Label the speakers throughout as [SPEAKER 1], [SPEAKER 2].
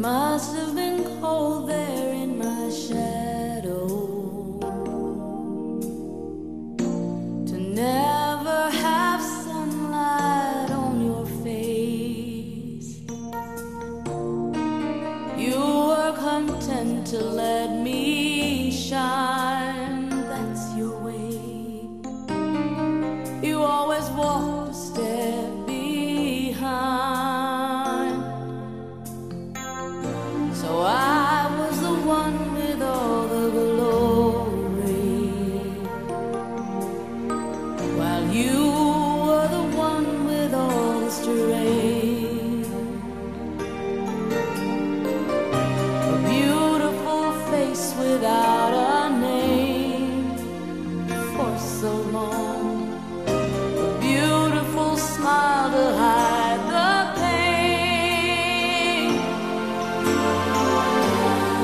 [SPEAKER 1] must have been cold there in my shadow to never have sunlight on your face. You were content to let me shine, that's your way. You always walked a step behind. So I was the one with all the glory, while you were the one with all the strength. A beautiful face without a name for so long. A beautiful smile to hide the pain.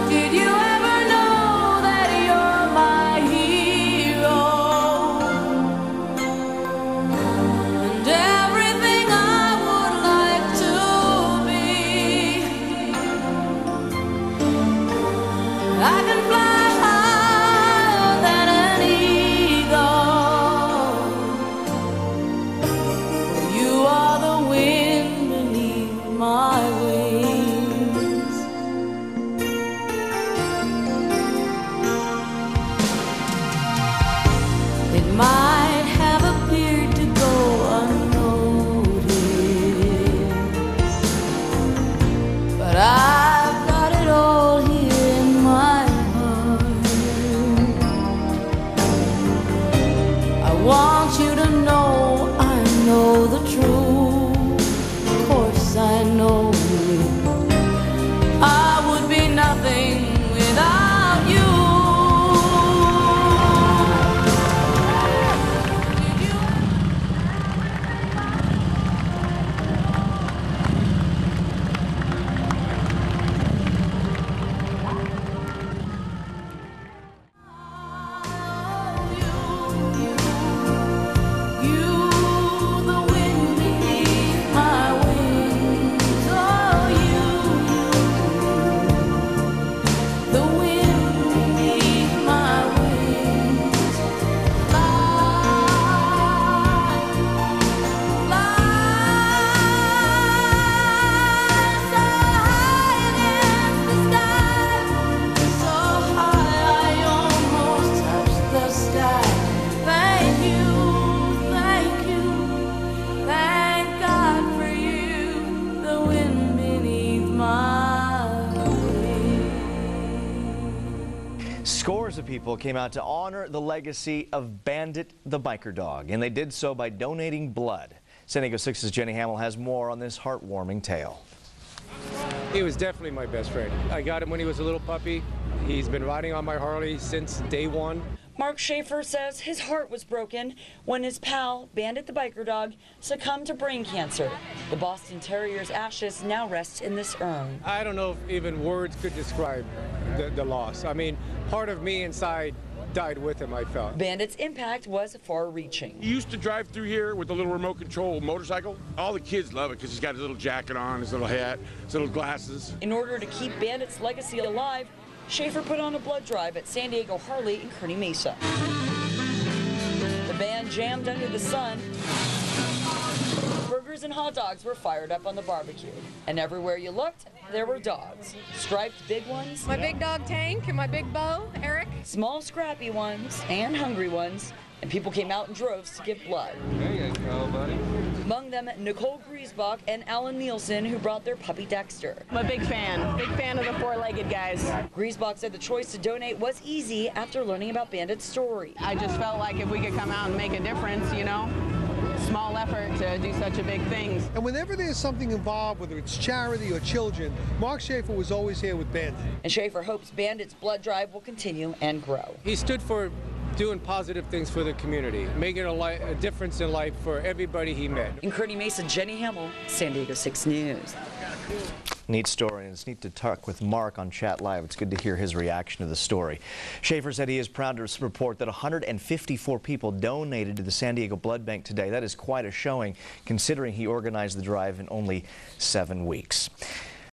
[SPEAKER 1] Did you ever know that you're my hero? And everything I would like to be. I can fly higher than an eagle. You are the wind beneath my wings. It might have appeared to go unnoticed, but I've got it all here in my heart. I want you to know I know the truth. Of course I know I would be nothing without you.
[SPEAKER 2] Scores of people came out to honor the legacy of Bandit the biker dog, and they did so by donating blood. San Diego 6's Jenny Hamill has more on this heartwarming tale.
[SPEAKER 3] He was definitely my best friend. I got him when he was a little puppy. He's been riding on my Harley since day one.
[SPEAKER 4] Mark Schaefer says his heart was broken when his pal, Bandit the biker dog, succumbed to brain cancer. The Boston Terrier's ashes now rest in this urn.
[SPEAKER 3] I don't know if even words could describe the loss. I mean, part of me inside died with him, I felt.
[SPEAKER 4] Bandit's impact was far-reaching.
[SPEAKER 5] He used to drive through here with a little remote control motorcycle. All the kids love it because he's got his little jacket on, his little hat, his little glasses.
[SPEAKER 4] In order to keep Bandit's legacy alive, Schaefer put on a blood drive at San Diego Harley in Kearny Mesa. The band jammed under the sun. Burgers and hot dogs were fired up on the barbecue. And everywhere you looked, there were dogs. Striped big ones.
[SPEAKER 6] My big dog Tank and my big beau, Eric.
[SPEAKER 4] Small scrappy ones and hungry ones. And people came out in droves to give blood.
[SPEAKER 3] There you go, buddy.
[SPEAKER 4] Among them, Nicole Griesbach and Alan Nielsen, who brought their puppy Dexter.
[SPEAKER 6] I'm a big fan of the four-legged guys.
[SPEAKER 4] Griesbach said the choice to donate was easy after learning about Bandit's story.
[SPEAKER 6] I just felt like if we could come out and make a difference, you know, small effort to do such a big thing.
[SPEAKER 7] And whenever there's something involved, whether it's charity or children, Mark Schaefer was always here with Bandit.
[SPEAKER 4] And Schaefer hopes Bandit's blood drive will continue and grow.
[SPEAKER 3] He stood for doing positive things for the community, making a difference in life for everybody he met.
[SPEAKER 4] In Kearny Mesa, Jenny Hamill, San Diego 6 News.
[SPEAKER 2] Neat story, and it's neat to talk with Mark on Chat Live. It's good to hear his reaction to the story. Schaefer said he is proud to report that 154 people donated to the San Diego Blood Bank today. That is quite a showing, considering he organized the drive in only 7 weeks.